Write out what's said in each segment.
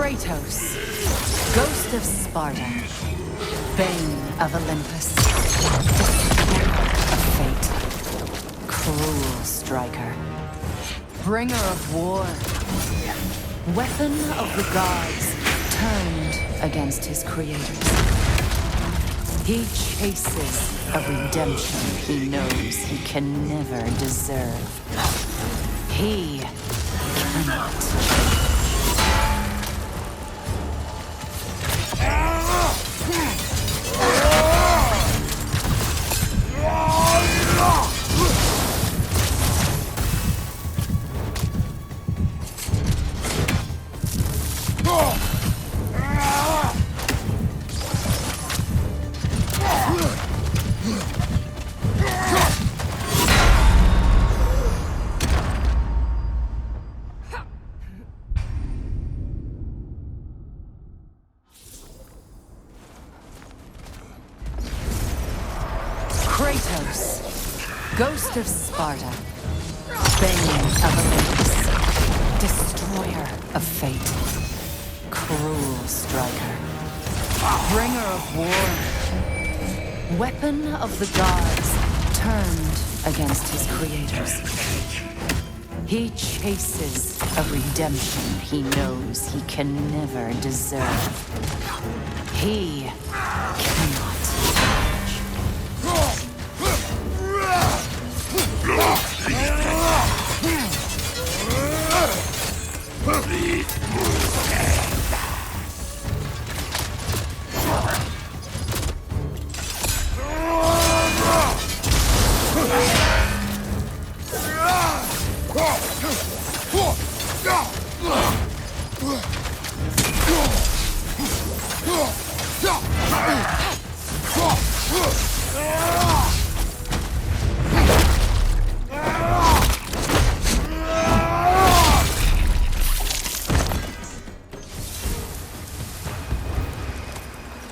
Kratos, ghost of Sparta, bane of Olympus, of fate, cruel striker, bringer of war, weapon of the gods, turned against his creators. He chases a redemption he knows he can never deserve. He cannot. Kratos, ghost of Sparta, bane of Olympus, destroyer of fate, cruel striker, bringer of war, weapon of the gods, turned against his creators. He chases a redemption he knows he can never deserve. He cannot.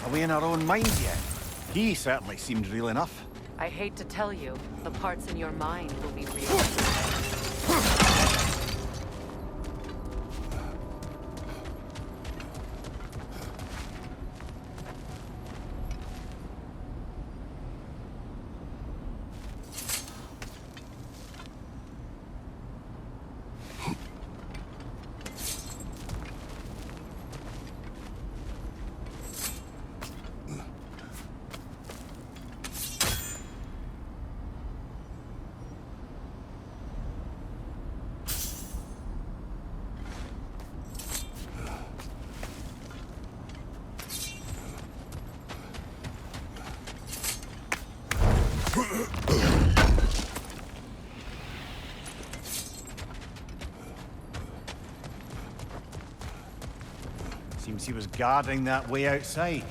Are we in our own minds yet? He certainly seemed real enough. I hate to tell you, the parts in your mind will be real. Seems he was guarding that way outside.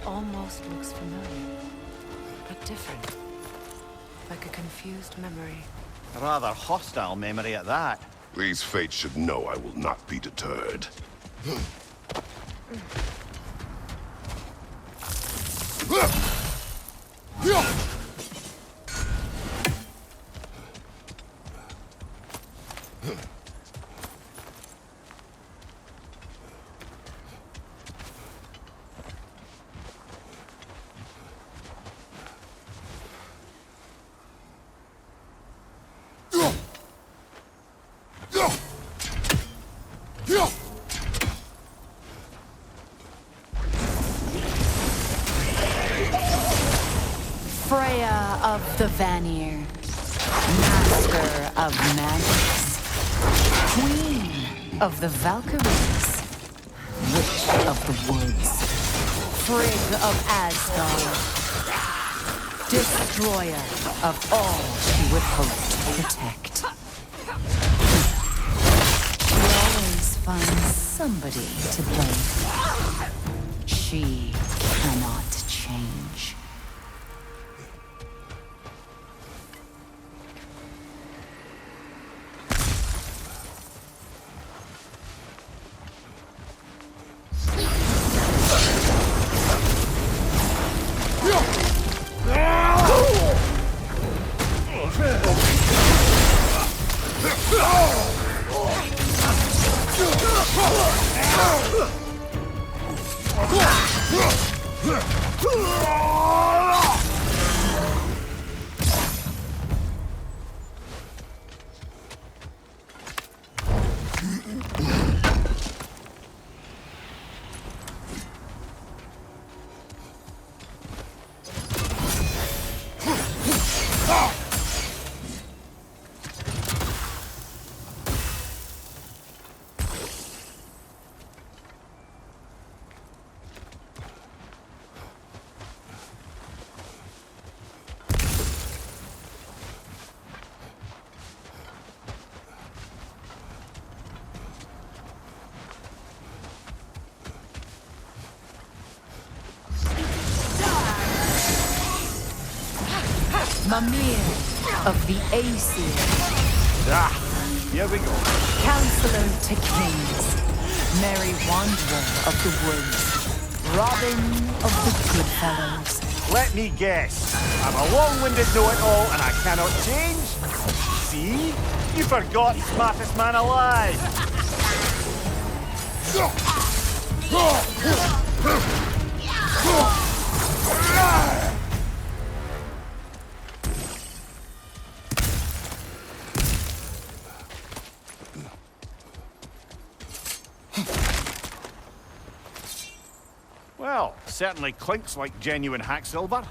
Almost looks familiar, but different. Like a confused memory. A rather hostile memory at that. These fates should know I will not be deterred. Freya of the Vanir, master of magics, queen of the Valkyries, witch of the woods, Frigg of Asgard, destroyer of all she would hope to protect. She always finds somebody to blame. She cannot change. Mimir of the Aesir, Ah, here we go. Counselor to Kings, Merry Wanderer of the Woods, Robin of the Goodfellows. Let me guess. I'm a long-winded know-it-all and I cannot change? See? You forgot smartest man alive. Well, certainly clinks like genuine hack silver.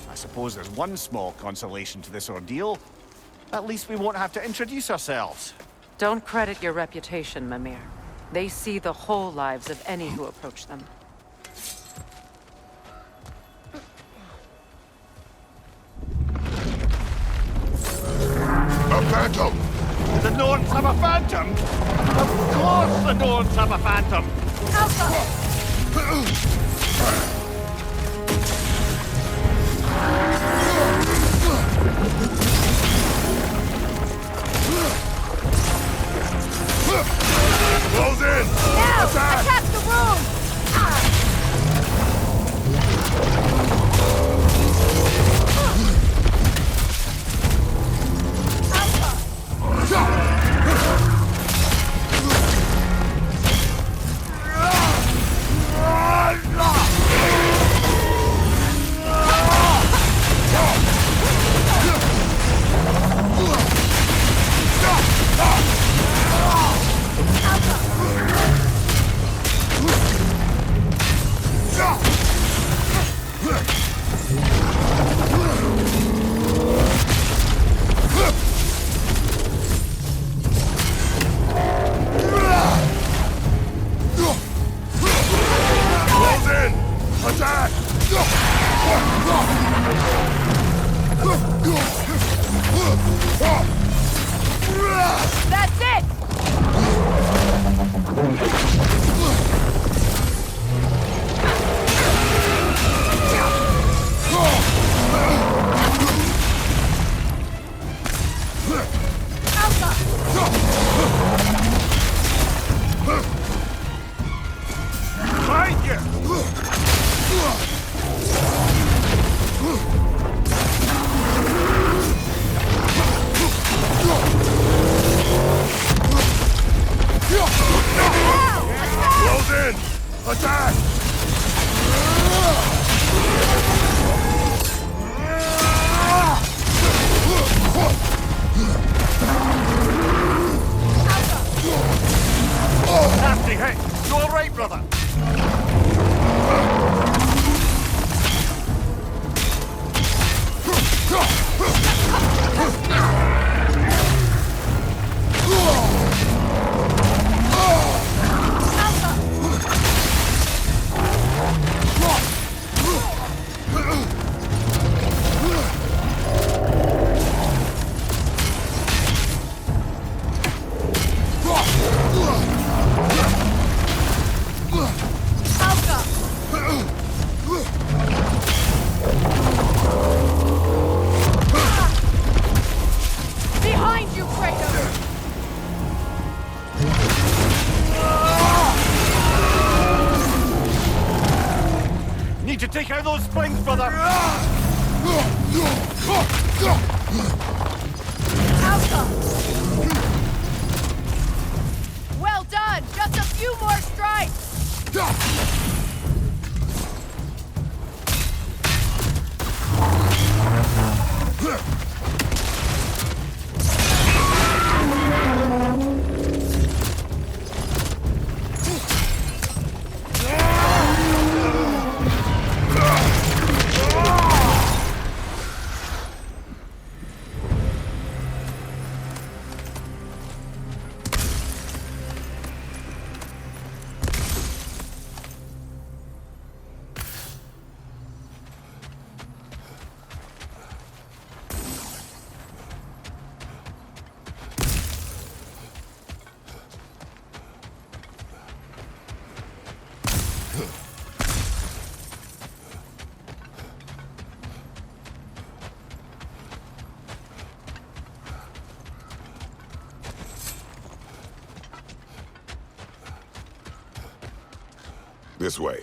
I suppose there's one small consolation to this ordeal. At least we won't have to introduce ourselves. Don't credit your reputation, Mimir. They see the whole lives of any who approach them. A phantom! The Norns have a phantom? Of course the Norns have a phantom! Close in! Now! Attack! Attack the room! That's it! Behind you! Close Easy hit. You all right, brother? Behind you, Kratos! Need to take out those spines, brother. Alpha! Well done! Just a few more strikes! This way.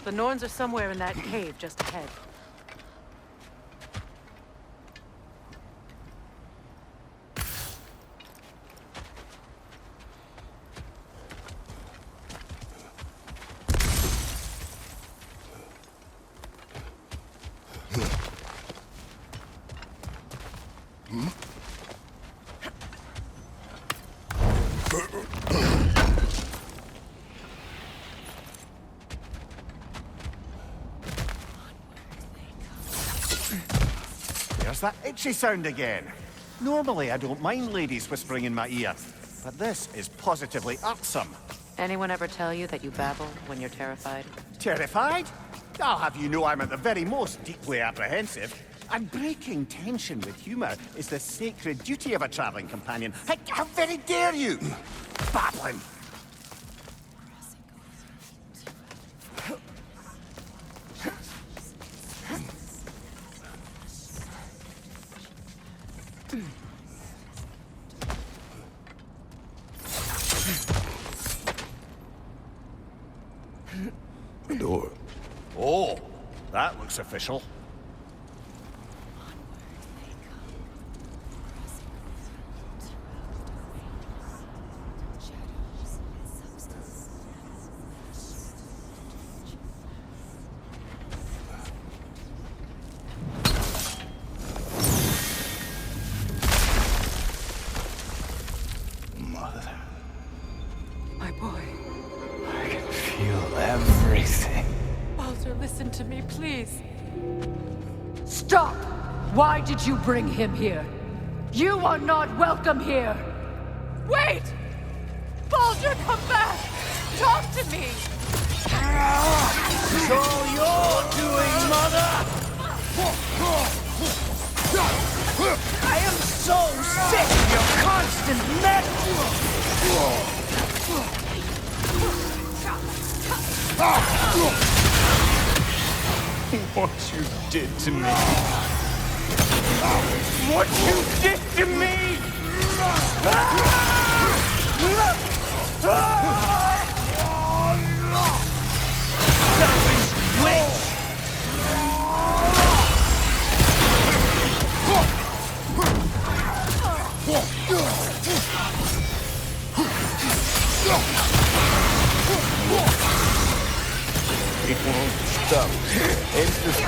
The Norns are somewhere in that cave just ahead. There's that itchy sound again. Normally, I don't mind ladies whispering in my ear, but this is positively irksome. Anyone ever tell you that you babble when you're terrified? Terrified? I'll have you know I'm at the very most deeply apprehensive. And breaking tension with humor is the sacred duty of a traveling companion. How very dare you! Babbling! The door. Oh, that looks official. My boy. I can feel everything. Baldur, listen to me, please. Stop! Why did you bring him here? You are not welcome here! Wait! Baldur, come back! Talk to me! So you're doing, mother! I am so sick of your constant meddling! What you did to me. What you did to me! It won't stop. It's just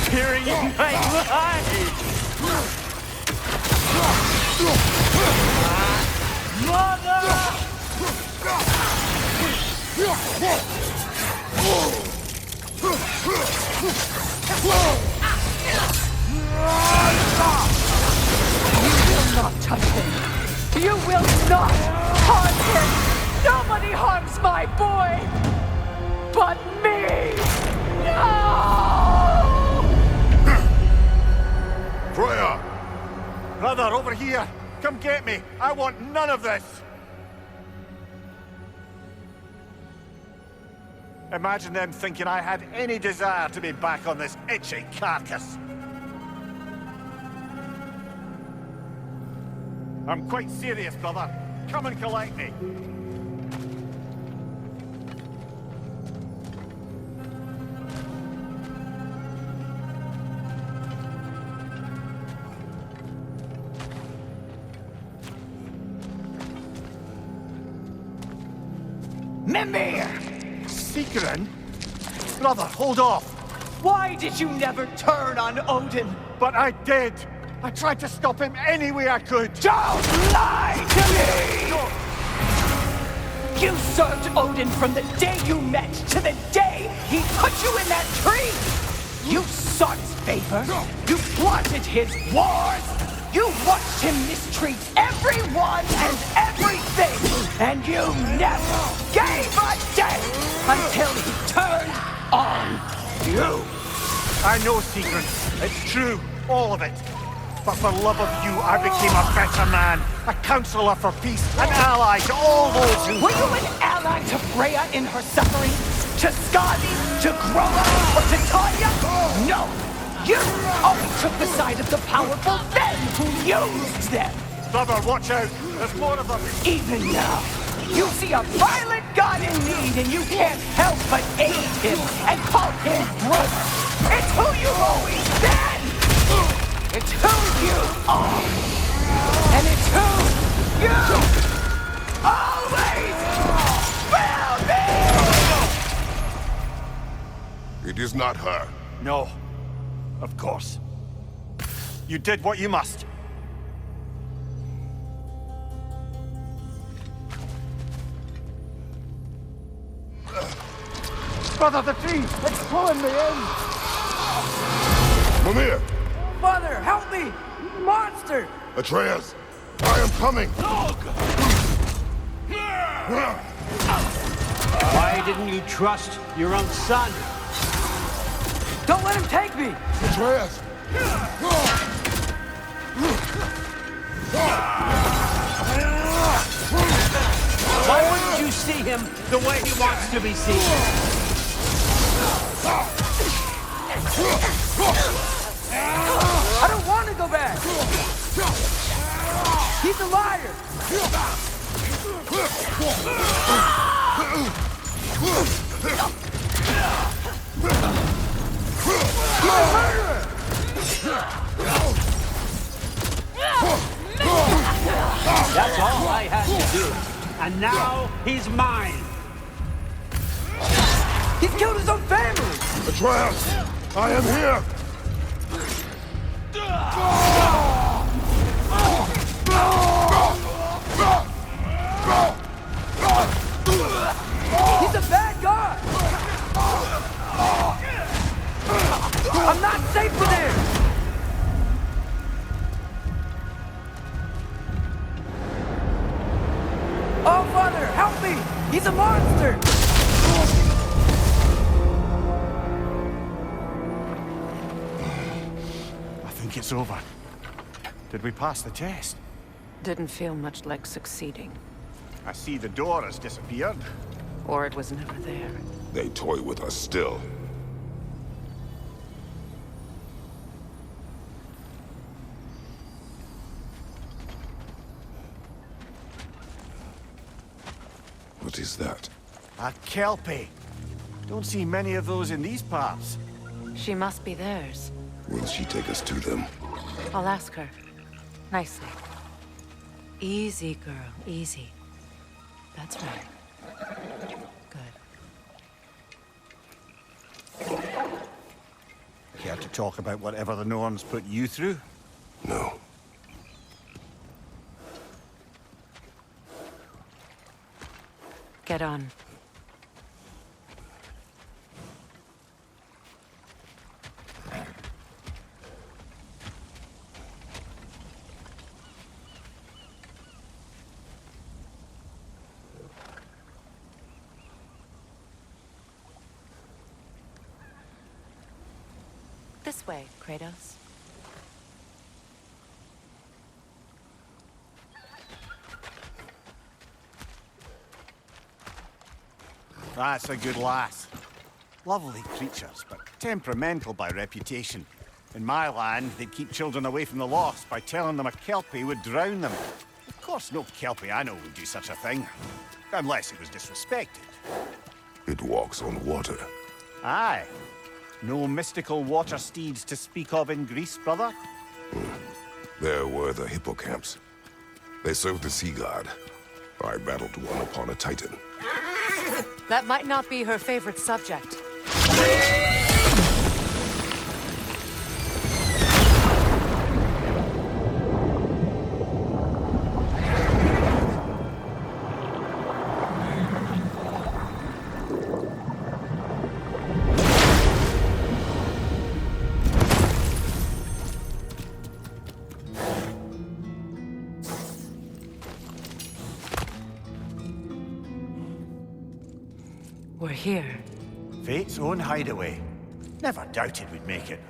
tearing in my life. Not touch him. You will not harm him. Nobody harms my boy, but me. No! Freya! Brother, over here! Come get me! I want none of this! Imagine them thinking I had any desire to be back on this itchy carcass. I'm quite serious, brother. Come and collect me. Mimir! Secret? Brother, hold off! Why did you never turn on Odin? But I did! I tried to stop him any way I could! Don't lie to me! You served Odin from the day you met to the day he put you in that tree! You sought his favor, you plotted his wars, you watched him mistreat everyone and everything, and you never gave a damn until he turned on you! I know, Secret. It's true, all of it. But for love of you, I became a better man, a counselor for peace, an ally to all those who... Were you an ally to Freya in her suffering? To Skadi? To Groma? Or to Tanya? No! You only took the side of the powerful, then who used them! Brother, watch out! There's more of them! Even now, you see a violent god in need and you can't help but aid him and call him brother! It's who you've always been! It's who you are! And it's who you always will be! It is not her. No. Of course. You did what you must. Brother, the tree! It's pulling me in! Mimir! Mother, help me! Monster! Atreus! I am coming! Why didn't you trust your own son? Don't let him take me! Atreus! Why wouldn't you see him the way he wants to be seen? I don't want to go back! He's a liar! He's a murderer! That's all I had to do. And now he's mine. He's killed his own family! Atreus! I am here! He's a bad guy! I'm not safe with him! Oh, Father, help me! He's a monster! I think it's over. Did we pass the test? Didn't feel much like succeeding. I see the door has disappeared. Or it was never there. They toy with us still. What is that? A Kelpie. Don't see many of those in these parts. She must be theirs. Will she take us to them? I'll ask her. Nicely. Easy, girl. Easy. That's right. Good. Care to talk about whatever the Norns put you through? No. Get on. This way, Kratos. That's a good lass. Lovely creatures, but temperamental by reputation. In my land, they'd keep children away from the lost by telling them a Kelpie would drown them. Of course, no Kelpie I know would do such a thing. Unless it was disrespected. It walks on water. Aye. No mystical water steeds to speak of in Greece, brother? There were the hippocamps. They served the sea god. I battled one upon a titan. That might not be her favorite subject. We're here. Fate's own hideaway. Never doubted we'd make it.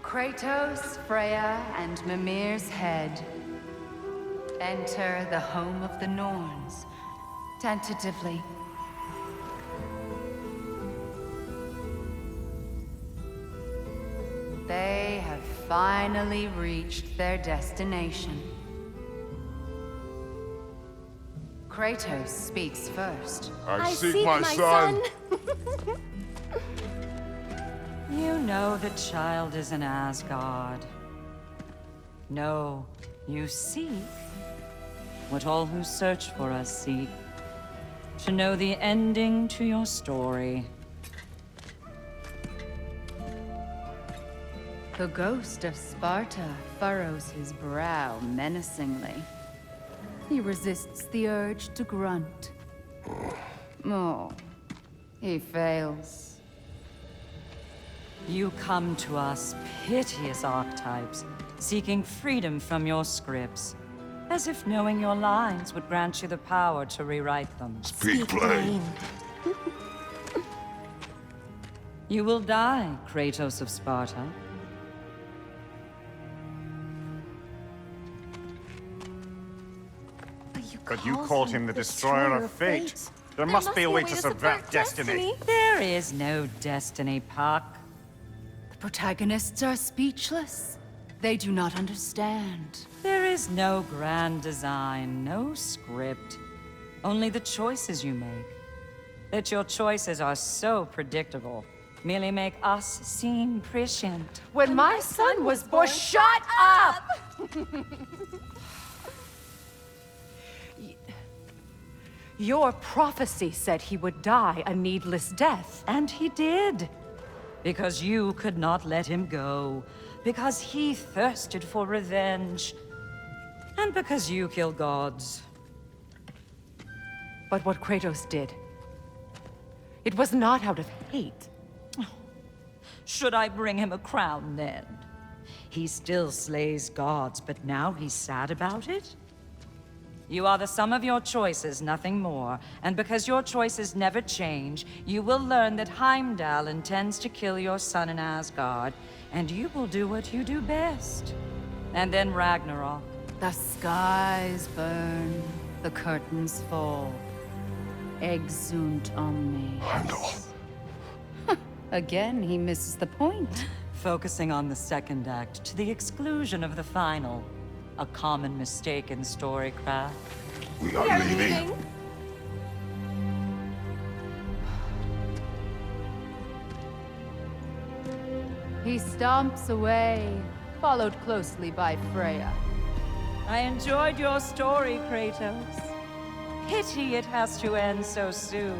Kratos, Freya, and Mimir's head. Enter the home of the Norns, tentatively. They have finally reached their destination. Kratos speaks first. I seek my son. You know the child is in Asgard. No, you seek what all who search for us seek. To know the ending to your story. The ghost of Sparta furrows his brow menacingly. He resists the urge to grunt. Oh, he fails. You come to us, piteous archetypes, seeking freedom from your scripts. As if knowing your lines would grant you the power to rewrite them. Speak plain. You will die, Kratos of Sparta. But you called him the destroyer of fate. There must be a way to subvert destiny. There is no destiny, Puck. The protagonists are speechless. They do not understand. There is no grand design, no script. Only the choices you make. That your choices are so predictable, merely make us seem prescient. When my son was born, shut up! Your prophecy said he would die a needless death. And he did. Because you could not let him go. Because he thirsted for revenge. And because you kill gods. But what Kratos did, it was not out of hate. Should I bring him a crown then? He still slays gods, but now he's sad about it? You are the sum of your choices, nothing more. And because your choices never change, you will learn that Heimdall intends to kill your son in Asgard, and you will do what you do best. And then Ragnarok. The skies burn, the curtains fall. Exunt omnes. Heimdall. Again, he misses the point. Focusing on the second act to the exclusion of the final. A common mistake in storycraft. We are leaving. He stomps away, followed closely by Freya. I enjoyed your story, Kratos. Pity it has to end so soon.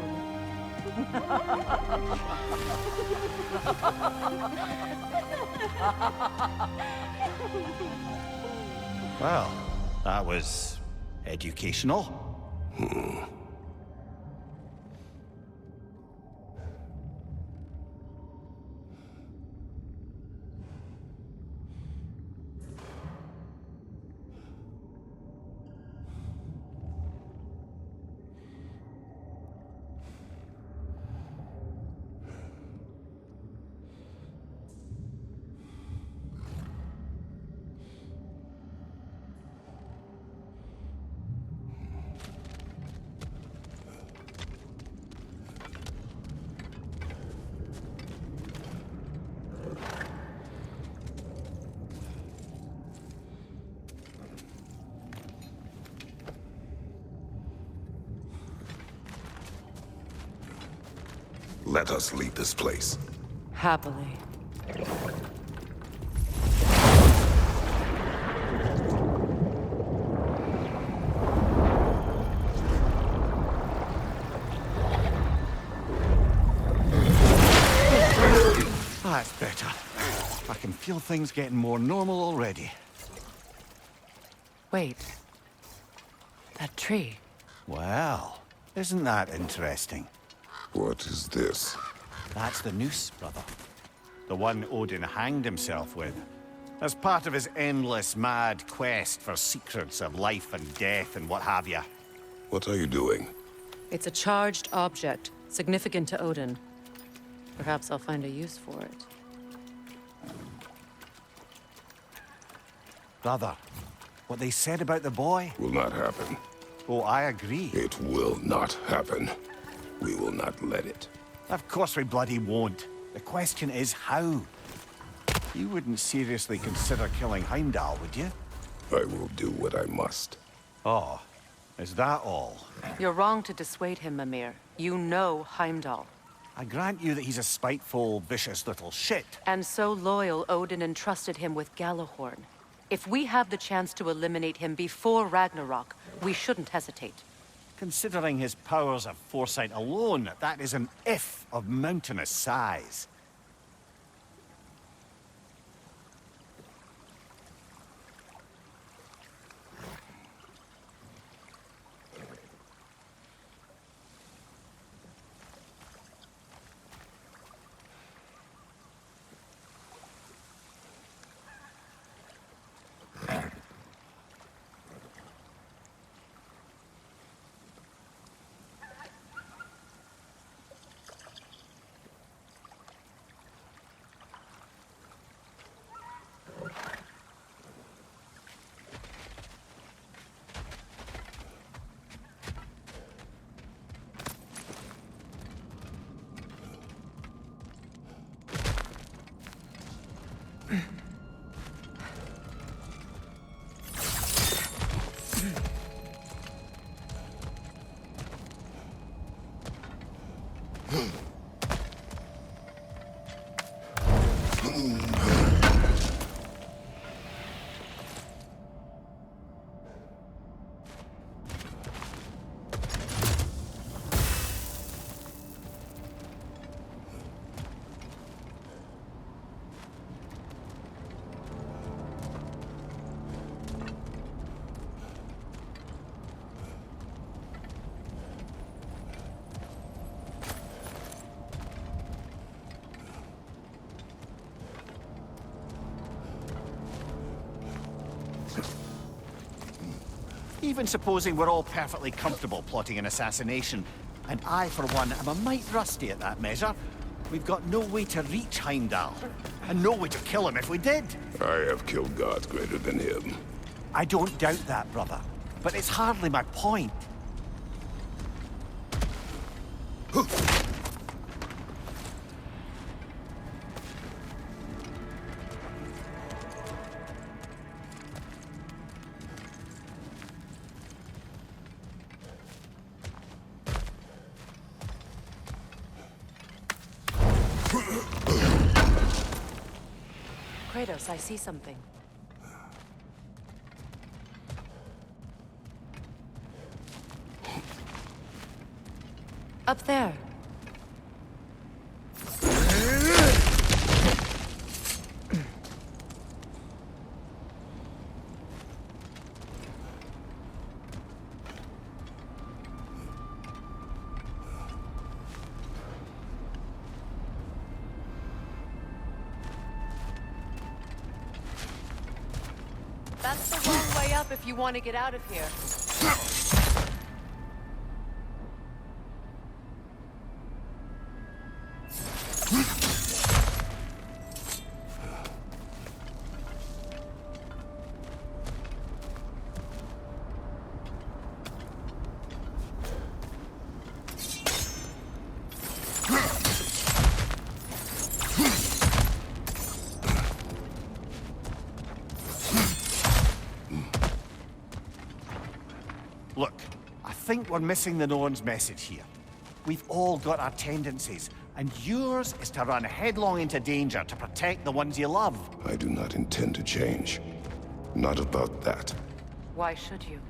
Well, that was educational. Let us leave this place. Happily. That's better. I can feel things getting more normal already. Wait. That tree. Well, isn't that interesting? What is this? That's the noose, brother. The one Odin hanged himself with. As part of his endless, mad quest for secrets of life and death and what have you. What are you doing? It's a charged object, significant to Odin. Perhaps I'll find a use for it. Brother, what they said about the boy? Will not happen. Oh, I agree. It will not happen. We will not let it. Of course we bloody won't. The question is how? You wouldn't seriously consider killing Heimdall, would you? I will do what I must. Oh, is that all? You're wrong to dissuade him, Mimir. You know Heimdall. I grant you that he's a spiteful, vicious little shit. And so loyal, Odin entrusted him with Galahorn. If we have the chance to eliminate him before Ragnarok, we shouldn't hesitate. Considering his powers of foresight alone, that is an if of mountainous size. Even supposing we're all perfectly comfortable plotting an assassination, and I, for one, am a mite rusty at that measure, we've got no way to reach Heimdall, and no way to kill him if we did. I have killed gods greater than him. I don't doubt that, brother, but it's hardly my point. Kratos, I see something. Up there. That's the wrong way up if you want to get out of here. Look, I think we're missing the Norn's message here. We've all got our tendencies, and yours is to run headlong into danger to protect the ones you love. I do not intend to change. Not about that. Why should you?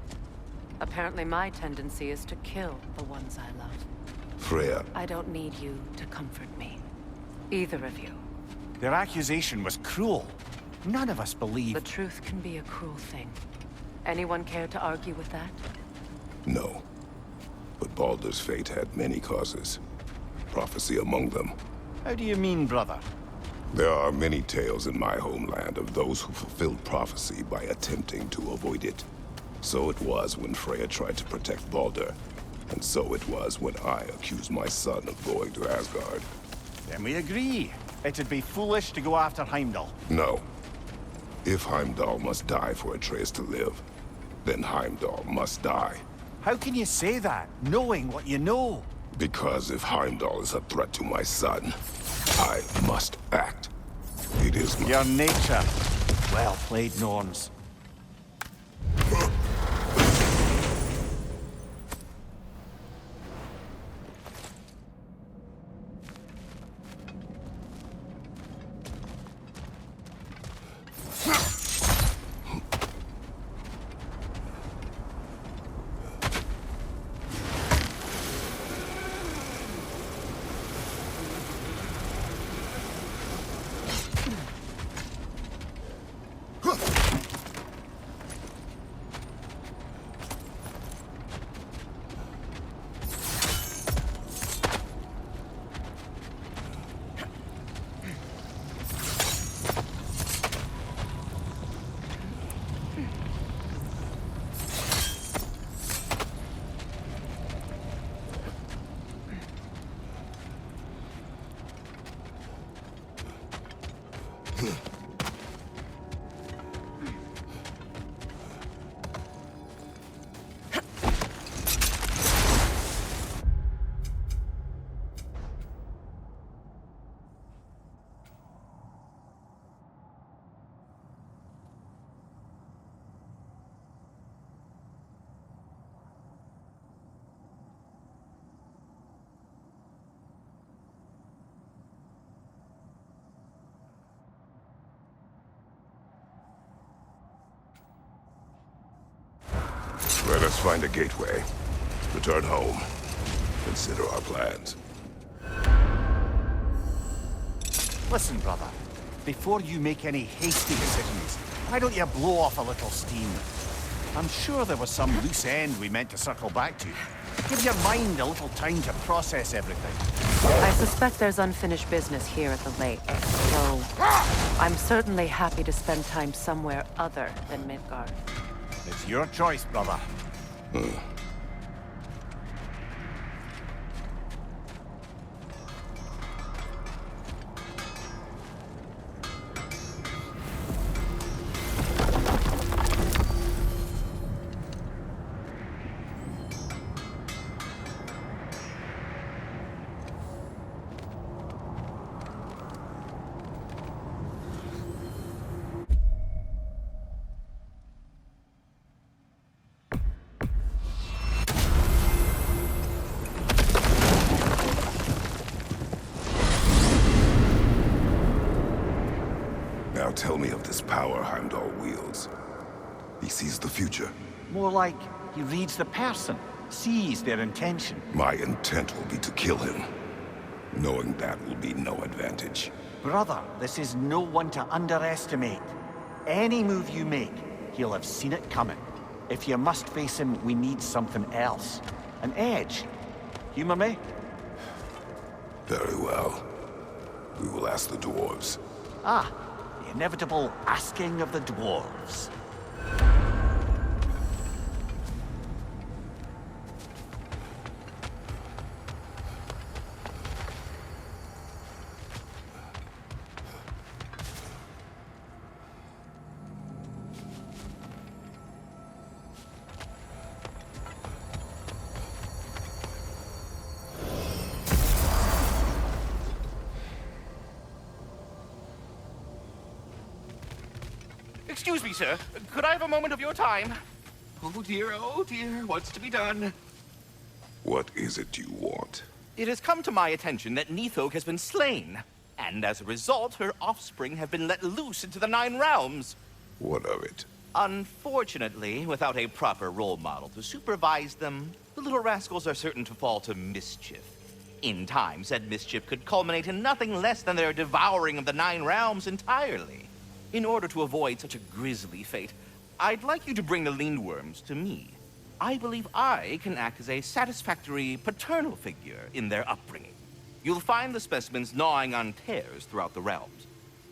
Apparently my tendency is to kill the ones I love. Freya, I don't need you to comfort me. Either of you. Their accusation was cruel. None of us believe... The truth can be a cruel thing. Anyone care to argue with that? no. But Baldur's fate had many causes. Prophecy among them. How do you mean, brother? There are many tales in my homeland of those who fulfilled prophecy by attempting to avoid it. So it was when Freya tried to protect Baldur. And so it was when I accused my son of going to Asgard. Then we agree. It'd be foolish to go after Heimdall. No. If Heimdall must die for Atreus to live, then Heimdall must die. How can you say that, knowing what you know? Because if Heimdall is a threat to my son, I must act. It is my... Your nature. Well played, Norns. Let us find a gateway. Return home. Consider our plans. Listen, brother. Before you make any hasty decisions, why don't you blow off a little steam? I'm sure there was some loose end we meant to circle back to. Give your mind a little time to process everything. I suspect there's unfinished business here at the lake, so I'm certainly happy to spend time somewhere other than Midgard. It's your choice, brother. Now tell me of this power Heimdall wields. He sees the future. More like he reads the person, sees their intention. My intent will be to kill him. Knowing that will be no advantage. Brother, this is no one to underestimate. Any move you make, he'll have seen it coming. If you must face him, we need something else. An edge. Humor me? Very well. We will ask the dwarves. Ah, the inevitable asking of the dwarves. Excuse me, sir. Could I have a moment of your time? Oh dear, what's to be done? What is it you want? It has come to my attention that Nithog has been slain, and as a result, her offspring have been let loose into the Nine Realms. What of it? Unfortunately, without a proper role model to supervise them, the little rascals are certain to fall to mischief. In time, said mischief could culminate in nothing less than their devouring of the Nine Realms entirely. In order to avoid such a grisly fate, I'd like you to bring the Lindworms to me. I believe I can act as a satisfactory paternal figure in their upbringing. You'll find the specimens gnawing on tears throughout the realms.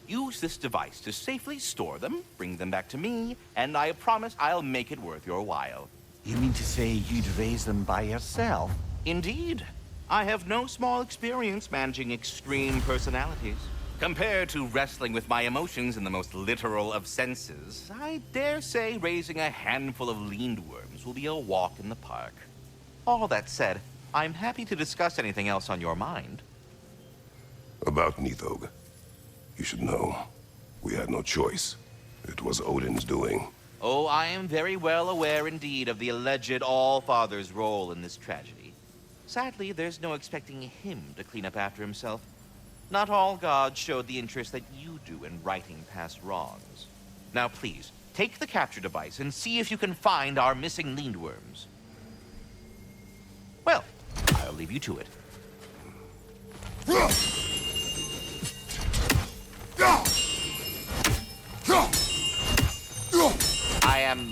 Use this device to safely store them, bring them back to me, and I promise I'll make it worth your while. You mean to say you'd raise them by yourself? Indeed. I have no small experience managing extreme personalities. Compared to wrestling with my emotions in the most literal of senses, I dare say raising a handful of Lindworms will be a walk in the park. All that said, I'm happy to discuss anything else on your mind. About Nithog. You should know. We had no choice. It was Odin's doing. Oh, I am very well aware indeed of the alleged All-Father's role in this tragedy. Sadly, there's no expecting him to clean up after himself. Not all gods showed the interest that you do in righting past wrongs. Now please, take the capture device and see if you can find our missing Lindworms. Well, I'll leave you to it. I am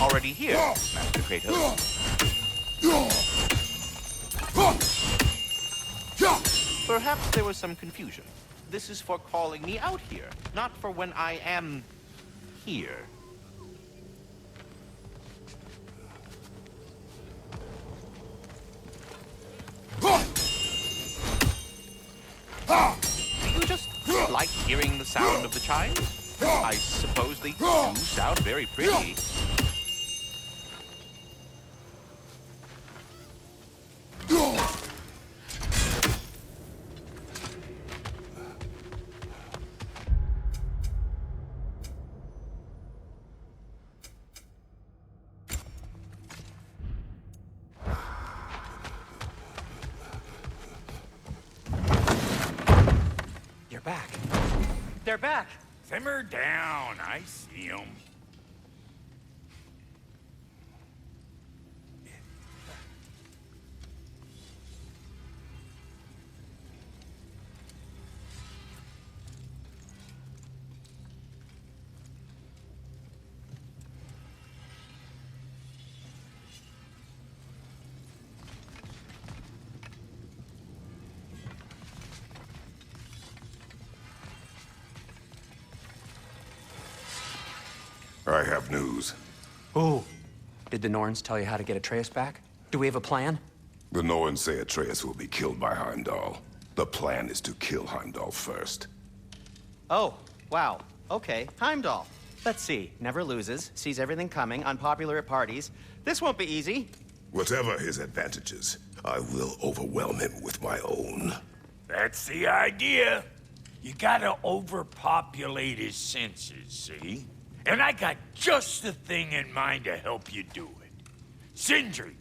already here, Master Kratos. Perhaps there was some confusion. This is for calling me out here, not for when I am here. Do you just like hearing the sound of the chimes? I suppose they do sound very pretty. Back. They're back. Simmer down. I see them. I have news. Oh, Did the Norns tell you how to get Atreus back? Do we have a plan? The Norns say Atreus will be killed by Heimdall. The plan is to kill Heimdall first. Oh, wow. Okay, Heimdall. Let's see. Never loses, sees everything coming, unpopular at parties. This won't be easy. Whatever his advantages, I will overwhelm him with my own. That's the idea. You gotta overpopulate his senses, see? And I got just the thing in mind to help you do it. Sindri,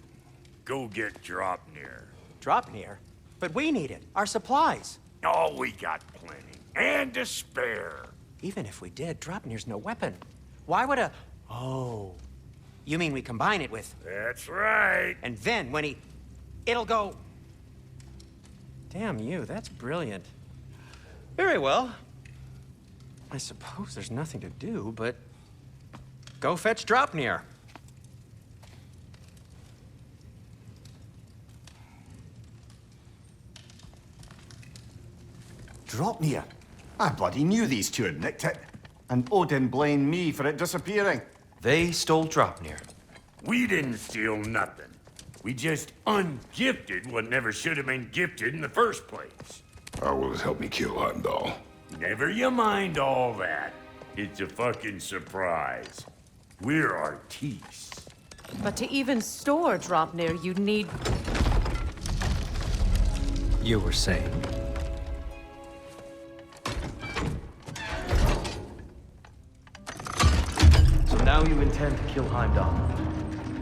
go get Dropnir. Dropnir? But we need it. Our supplies. Oh, we got plenty. And to spare. Even if we did, Dropnir's no weapon. Why would a... Oh. You mean we combine it with... That's right. And then when he... It'll go... Damn you, that's brilliant. Very well. I suppose there's nothing to do, but... Go fetch Dropnir. Dropnir? I bloody knew these two had nicked it. And Odin blamed me for it disappearing. They stole Dropnir. We didn't steal nothing. We just ungifted what never should have been gifted in the first place. How will it help me kill Heimdall? Never you mind all that. It's a fucking surprise. We're artistes. But to even store Dropnir, you'd need... You were saying... So now you intend to kill Heimdall.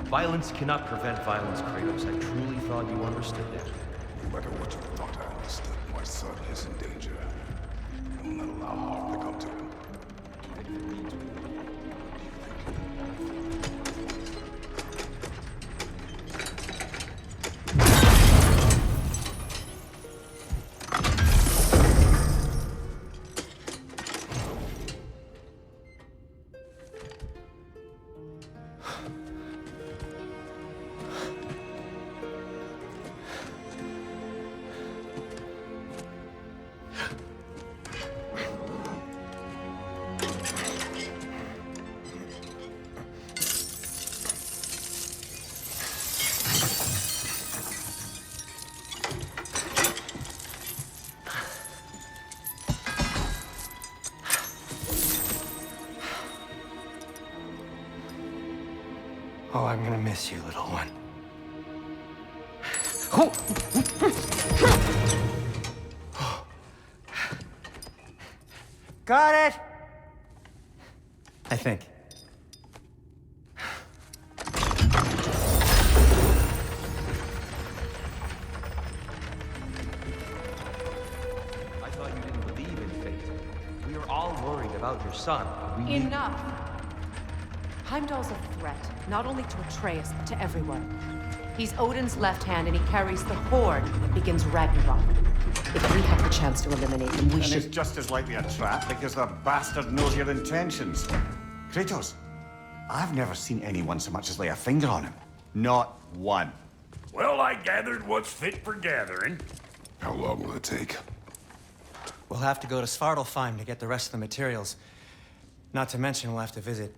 Violence cannot prevent violence, Kratos. I truly thought you understood that. No matter what you thought I understood, my son is in danger. I will not allow harm to come to him. Oh, I'm gonna miss you, little one. Got it! I think. I thought you didn't believe in fate. We were all worried about your son. We... Enough! Heimdall's a threat, not only to Atreus, but to everyone. He's Odin's left hand, and he carries the Horde that begins Ragnarok. If we have the chance to eliminate him, we should... And it's just as likely a trap because the bastard knows your intentions. Kratos, I've never seen anyone so much as lay a finger on him. Not one. Well, I gathered what's fit for gathering. How long will it take? We'll have to go to Svartalfheim to get the rest of the materials. Not to mention we'll have to visit...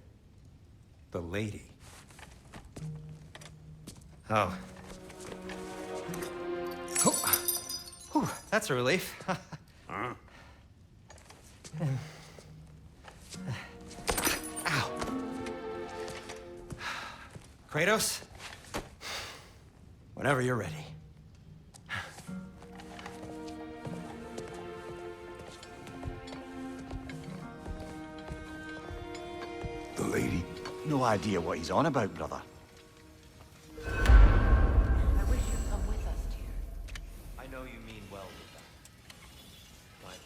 the lady. Oh. Whew, that's a relief. Huh? Ow. Kratos? Whenever you're ready. The lady? No idea what he's on about, brother. I wish you'd come with us, dear. I know you mean well with that. But,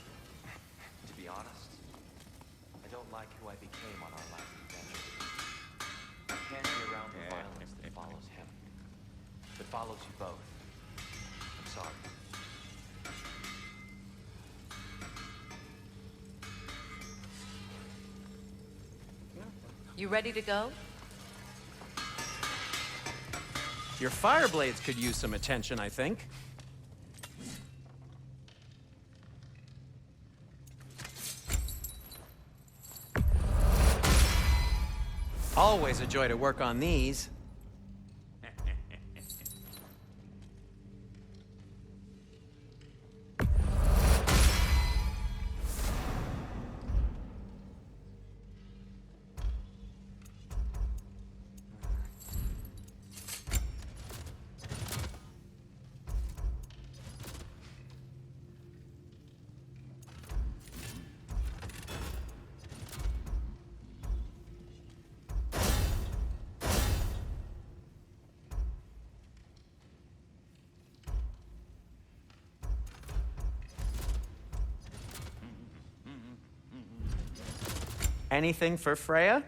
to be honest, I don't like who I became on our last adventure. I can't be around the violence that follows him. That follows you both. I'm sorry. You ready to go? Your fire blades could use some attention, I think. Always a joy to work on these. Anything for Freya?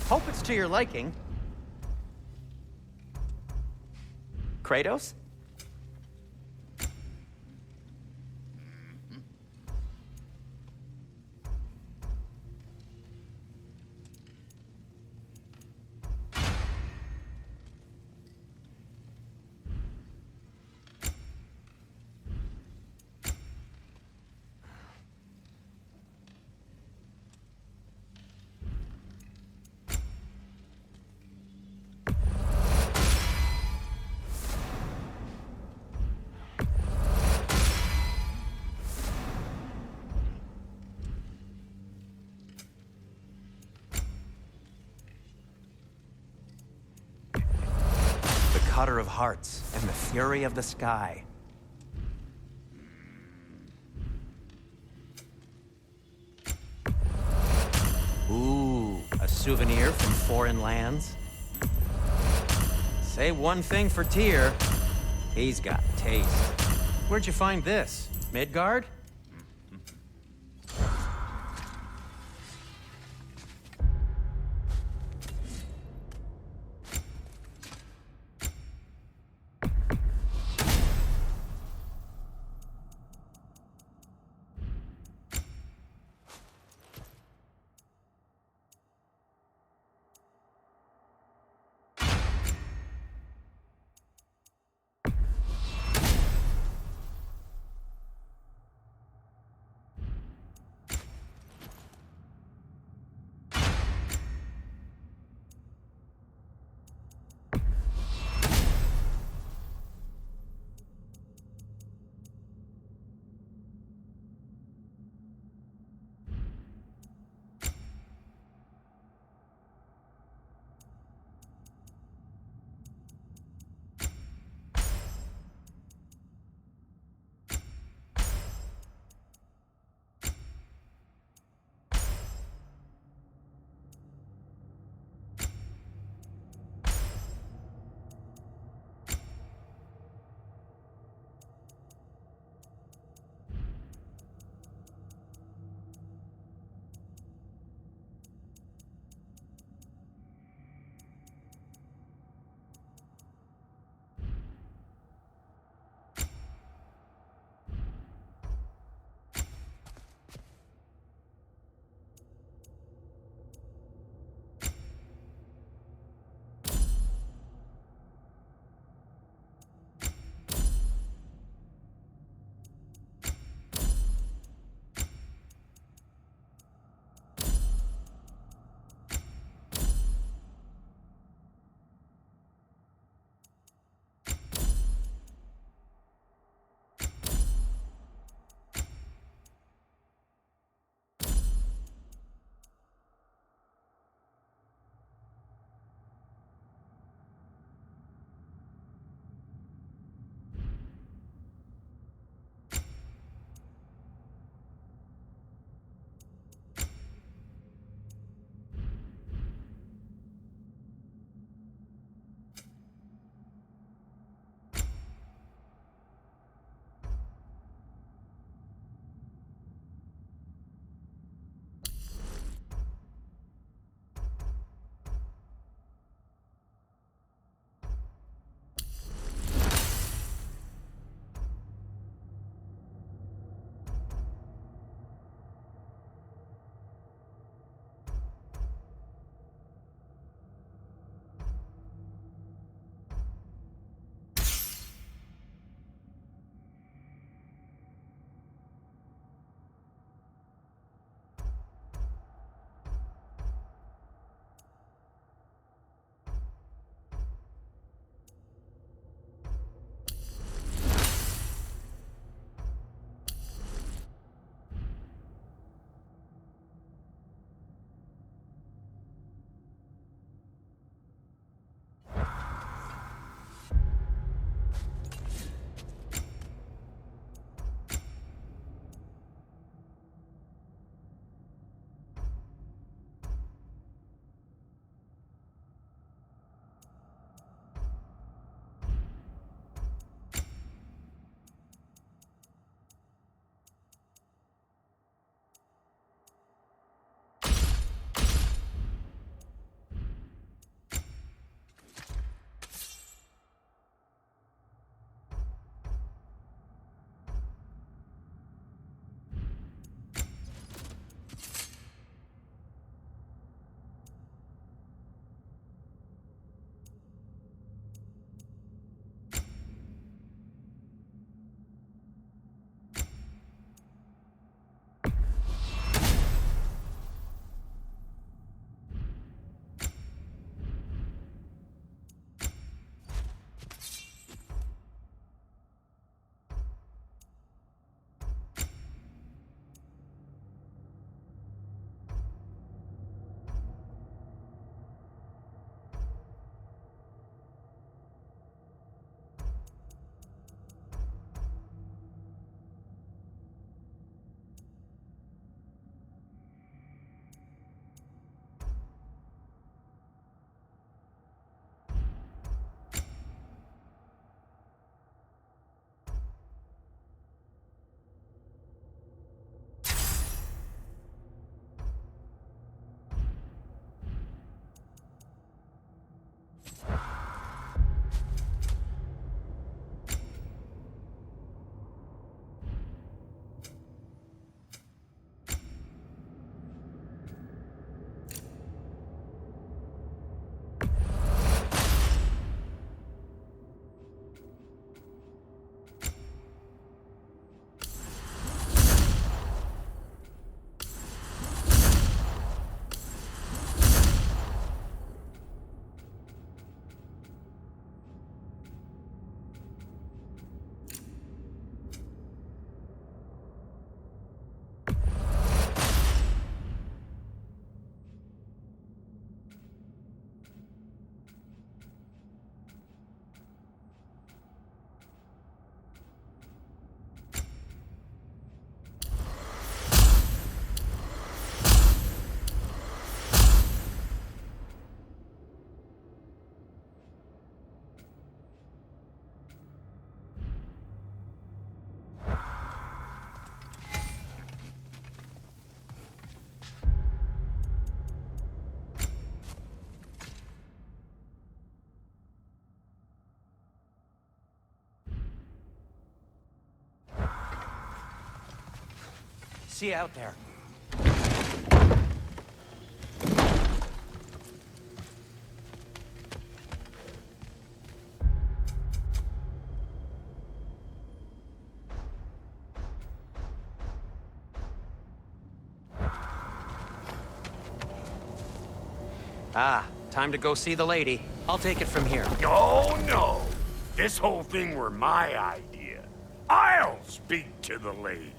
Hope it's to your liking. Kratos? Cutter of hearts and the fury of the sky. Ooh, a souvenir from foreign lands. Say one thing for Tyr, he's got taste. Where'd you find this? Midgard? See you out there. Ah, time to go see the lady. I'll take it from here. Oh, no. This whole thing were my idea. I'll speak to the lady.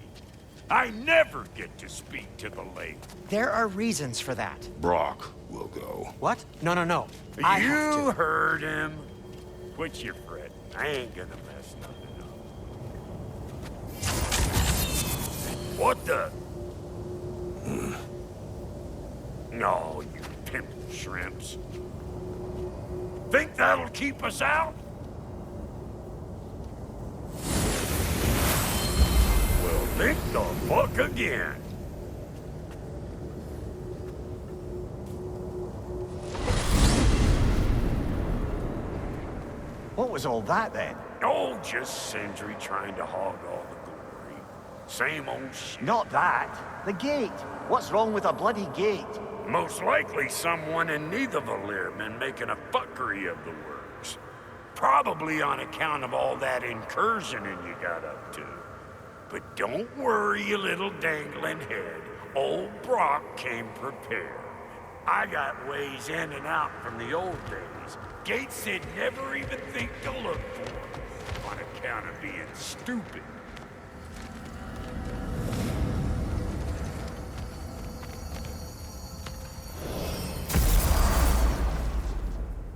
I never get to speak to the lady. There are reasons for that. Brock will go. What? No, no, no. I have You to. heard him. Quit your fretting. I ain't gonna mess nothing up. What the? No, you pimp shrimps. Think that'll keep us out? Well, think the fuck again. What was all that then? Oh, just Sindri trying to hog all the glory. Same old shit. Not that. The gate. What's wrong with a bloody gate? Most likely someone in Nidavellir been making a fuckery of the works. Probably on account of all that incursioning you got up to. But don't worry, you little dangling head. Old Brock came prepared. I got ways in and out from the old days. Gates they'd never even think to look for, on account of being stupid.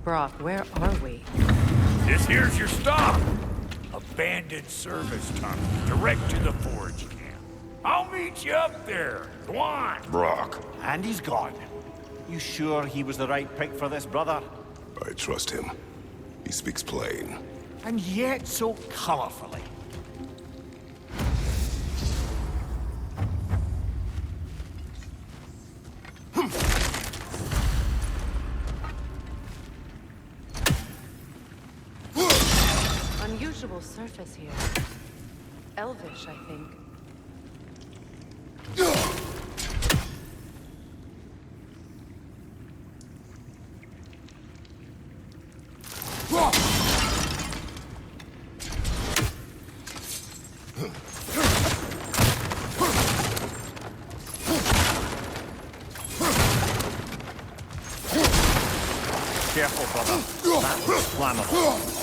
Brock, where are we? This here's your stop. Abandoned service tunnel, direct to the forge camp. I'll meet you up there. Go on. Brock. And he's gone. You sure he was the right pick for this, brother? I trust him. He speaks plain. And yet so colorfully. Unusual surface here. Elvish, I think. Careful, brother. That was flammable.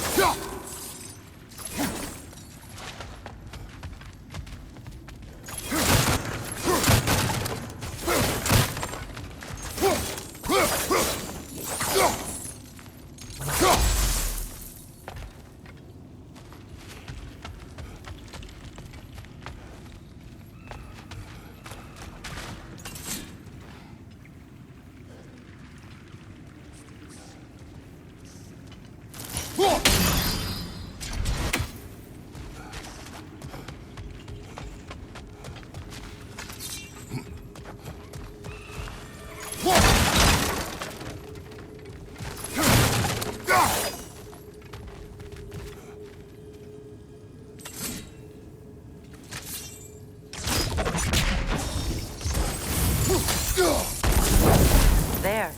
There.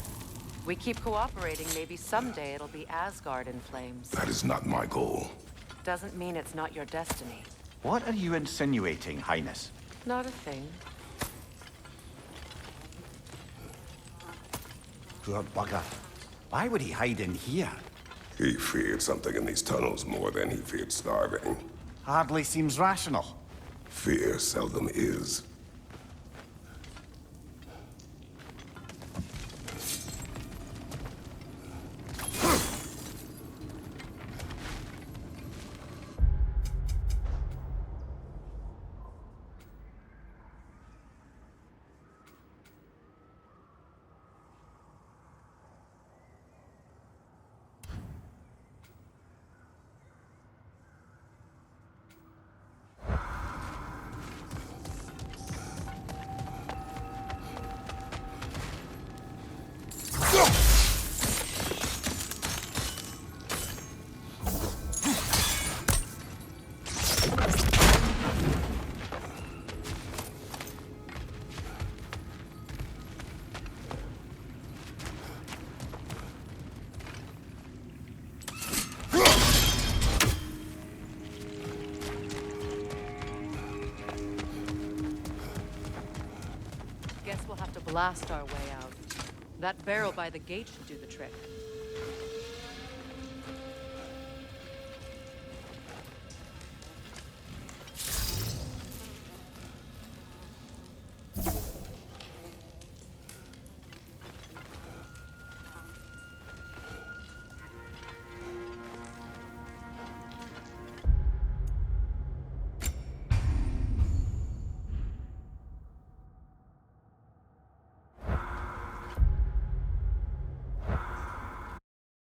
We keep cooperating, maybe someday it'll be Asgard in flames. That is not my goal. Doesn't mean it's not your destiny. What are you insinuating, Highness? Not a thing. Poor bugger. Why would he hide in here? He feared something in these tunnels more than he feared starving. Hardly seems rational. Fear seldom is. blast our way out. That barrel by the gate should do the trick.